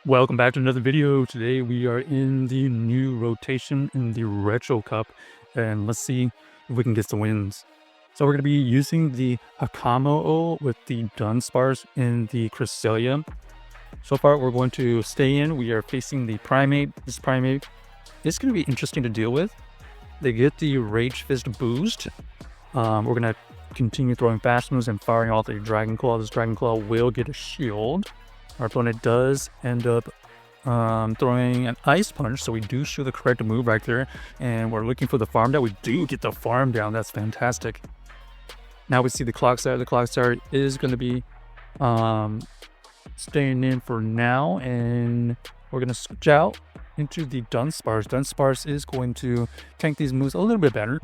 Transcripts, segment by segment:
Welcome back to another video. Today we are in the new rotation in the Retro Cup, and let's see if we can get some wins. So we're going to be using the Hakamo-o with the Dunsparce in the Cresselia. So far we're going to stay in. We are facing the Primate. This Primate is going to be interesting to deal with. They get the Rage Fist boost. We're going to continue throwing fast moves and firing off the Dragon Claw. This Dragon Claw will get a shield. Our opponent does end up throwing an Ice Punch, so we do shoot the correct move right there, and we're looking for the farm down. We do get the farm down. That's fantastic. Now we see the Clocksire. The Clocksire is going to be staying in for now, and we're going to switch out into the Dunsparce. Dunsparce is going to tank these moves a little bit better.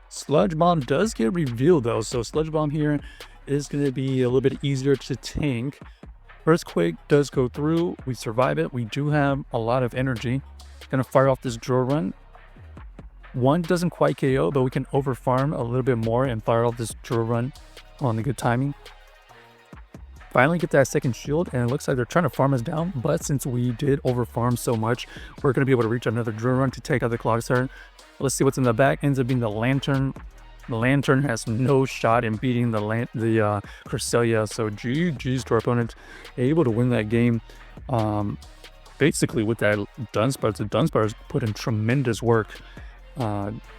Sludge Bomb does get revealed though, so Sludge Bomb here is going to be a little bit easier to tank. Earthquake does go through. We survive it. We do have a lot of energy. Going to fire off this drill run. One doesn't quite KO, but we can overfarm a little bit more and fire off this drill run on the good timing. Finally get that second shield, and it looks like they're trying to farm us down, but since we did overfarm so much, we're going to be able to reach another drill run to take out the Clocksire. Let's see what's in the back. Ends up being the Lantern. The Lantern has no shot in beating the Cresselia, so GG's to our opponent, able to win that game. Basically with that Dunsparce, the Dunsparce put in tremendous work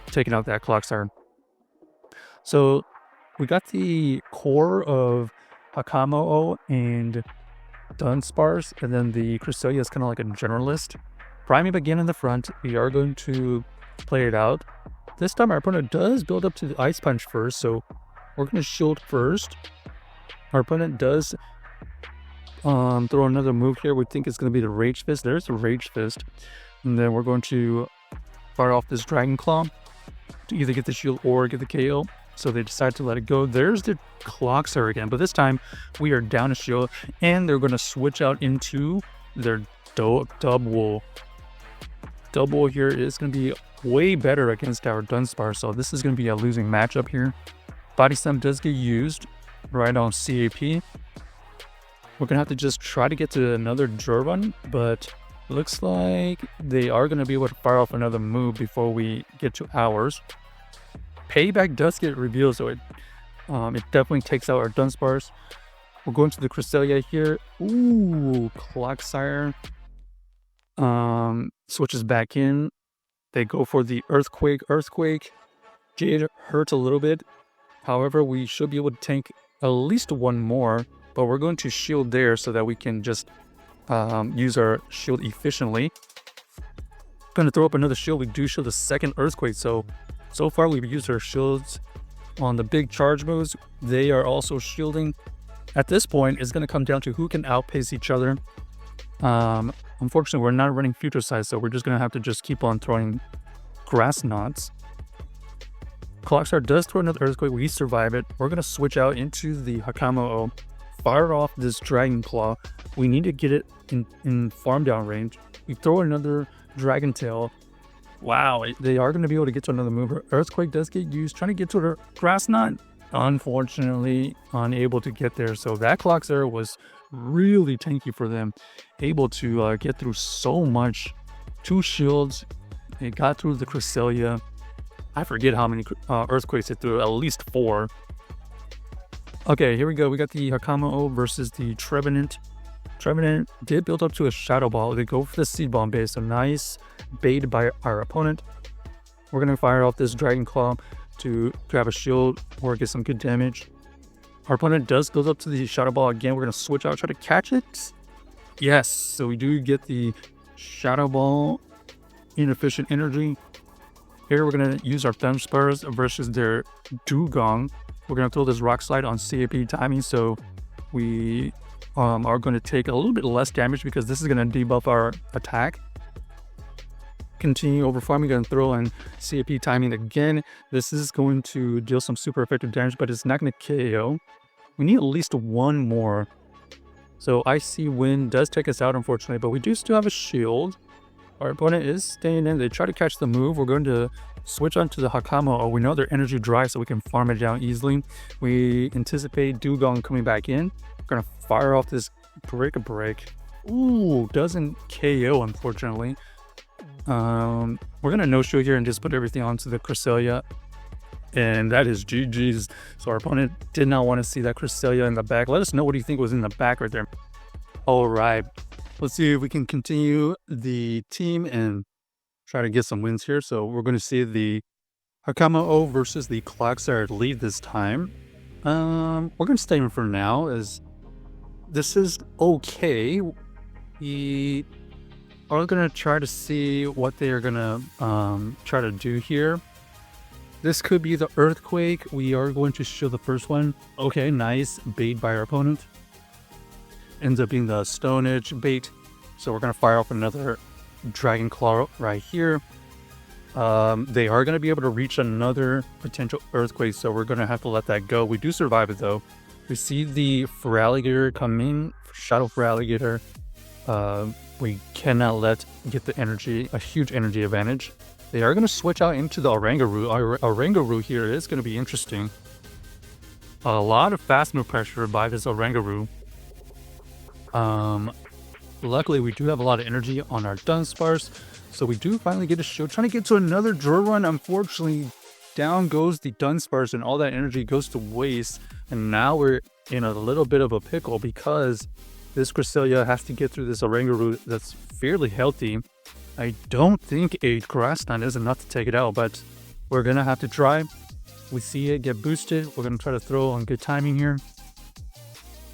taking out that Clocksire. So we got the core of Hakamo-o and Dunsparce, and then the Cresselia is kind of like a generalist. Priming again in the front, we are going to play it out. This time our opponent does build up to the Ice Punch first, so we're going to shield first. Our opponent does throw another move here. We think it's going to be the Rage Fist. There's the Rage Fist. And then we're going to fire off this Dragon Claw to either get the shield or get the KO. So they decide to let it go. There's the Clocksire again, but this time we are down a shield, and they're going to switch out into their double. Double here is going to be way better against our Dunsparce, so this is going to be a losing matchup here. Body Slam does get used right on CAP. We're going to have to just try to get to another drill run, but looks like they are going to be able to fire off another move before we get to ours. Payback does get revealed, so it definitely takes out our Dunsparce. We're going to the Cresselia here. Ooh, Clocksire switches back in. They go for the Earthquake. Earthquake did hurt a little bit. However, we should be able to tank at least one more, but we're going to shield there so that we can just use our shield efficiently. Going to throw up another shield. We do shield the second Earthquake, so far we've used our shields on the big charge moves. They are also shielding. At this point, it's going to come down to who can outpace each other. Unfortunately, we're not running Future Sight, so we're just going to have to just keep on throwing Grass Knots. Clocksire does throw another Earthquake. We survive it. We're going to switch out into the Hakamo-o, fire off this Dragon Claw. We need to get it in farm down range. We throw another Dragon Tail. Wow, they are going to be able to get to another move. Earthquake does get used, trying to get to the Grass Knot. Unfortunately, unable to get there. So that Clocksire was really tanky for them, able to get through so much. 2 shields. It got through the Cresselia. I forget how many Earthquakes it threw, at least 4. Okay, here we go. We got the Hakamo-o versus the Trevenant. Trevenant did build up to a Shadow Ball. They go for the Seed Bomb base. A nice bait by our opponent. We're going to fire off this Dragon Claw to grab a shield or get some good damage. Our opponent does build up to the Shadow Ball again. We're going to switch out, try to catch it. Yes, so we do get the Shadow Ball. Inefficient energy. Here we're going to use our Dunsparce versus their Dugong. We're going to throw this Rock Slide on CAP timing, so we are going to take a little bit less damage because this is going to debuff our attack. Continue overfarming, going to throw in CAP timing again. This is going to deal some super effective damage, but it's not going to KO. We need at least one more. So Icy Wind does take us out, unfortunately, but we do still have a shield. Our opponent is staying in. They try to catch the move. We're going to switch on to the Hakamo-o. We know their energy dry, so we can farm it down easily. We anticipate Dugong coming back in. We're going to fire off this break. Ooh, doesn't KO, unfortunately. We're gonna no-show here and just put everything onto the Cresselia. And that is GG's. So our opponent did not want to see that Cresselia in the back. Let us know what do you think was in the back right there. All right. Let's see if we can continue the team and try to get some wins here. So we're going to see the Hakamo-o versus the Clocksire lead this time. We're going to stay in for now as this is okay. We are going to try to see what they are going to try to do here. This could be the Earthquake. We are going to show the first one. Okay, nice bait by our opponent. Ends up being the Stone Edge bait. So we're going to fire off another Dragon Claw right here. They are going to be able to reach another potential Earthquake, so we're going to have to let that go. We do survive it though. We see the Feraligatr coming, Shadow Feraligatr. We cannot get the energy, a huge energy advantage. They are going to switch out into the Oranguru. Our Oranguru here is going to be interesting. A lot of fast move pressure by this Oranguru. Luckily, we do have a lot of energy on our Dunsparce, so we do finally get a shield. Trying to get to another draw run. Unfortunately, down goes the Dunsparce, and all that energy goes to waste. And now we're in a little bit of a pickle because this Cresselia has to get through this Oranguru that's fairly healthy. I don't think a Grass Knot is enough to take it out, but we're going to have to try. We see it get boosted. We're going to try to throw on good timing here.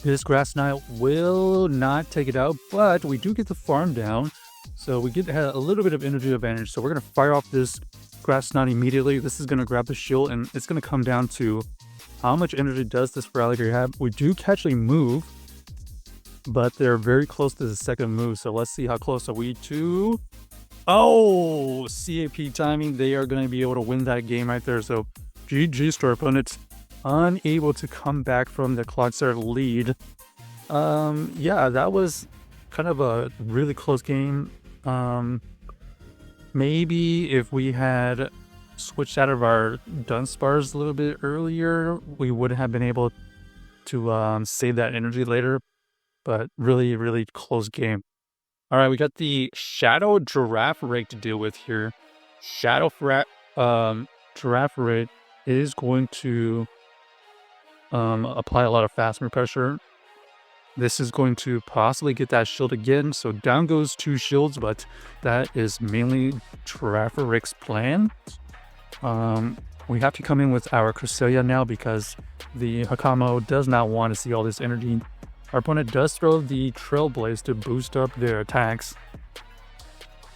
This Grass Knot will not take it out, but we do get the farm down. So we get a little bit of energy advantage. So we're going to fire off this Grass Knot immediately. This is going to grab the shield, and it's going to come down to how much energy does this Feraligatr have. We do catch a move, but they're very close to the second move. So let's see how close are we to... Oh, CAP timing. They are going to be able to win that game right there. So GG's to our opponents. Unable to come back from the Clocksire lead. Yeah, that was kind of a really close game. Maybe if we had switched out of our Dunsparce a little bit earlier, we would have been able to save that energy later. But really, really close game. All right, we got the Shadow Girafarig to deal with here. Shadow Girafarig is going to apply a lot of fast move pressure. This is going to possibly get that shield again. So down goes 2 shields, but that is mainly Girafarig's plan. We have to come in with our Cresselia now because the Hakamo does not want to see all this energy. Our opponent does throw the Trailblaze to boost up their attacks.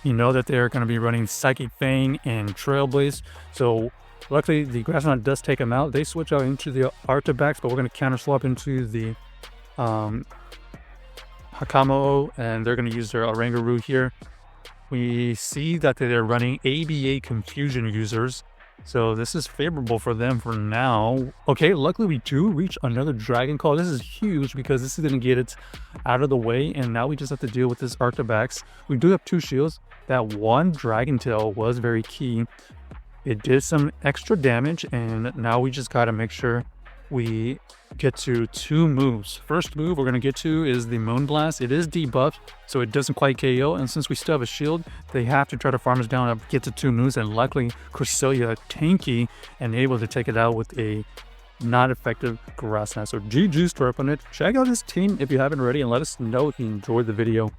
You know that they're going to be running Psychic Fang and Trailblaze. So luckily the Grass Knot does take them out. They switch out into the Arctibax, but we're going to counter swap into the Hakamo-o, and they're going to use their Oranguru here. We see that they're running ABA Confusion users. So this is favorable for them for now. Okay, luckily we do reach another Dragon Claw. This is huge because this is going to get it out of the way. And now we just have to deal with this Arctibax. We do have 2 shields. That one Dragon Tail was very key. It did some extra damage. And now we just got to make sure we get to 2 moves. First move we're going to get to is the Moonblast. It is debuffed, so it doesn't quite KO. And since we still have a shield, they have to try to farm us down and get to 2 moves. And luckily, Cresselia tanky and able to take it out with a not effective Grass Knot. So GG's to our opponent. Check out this team if you haven't already, and let us know if you enjoyed the video.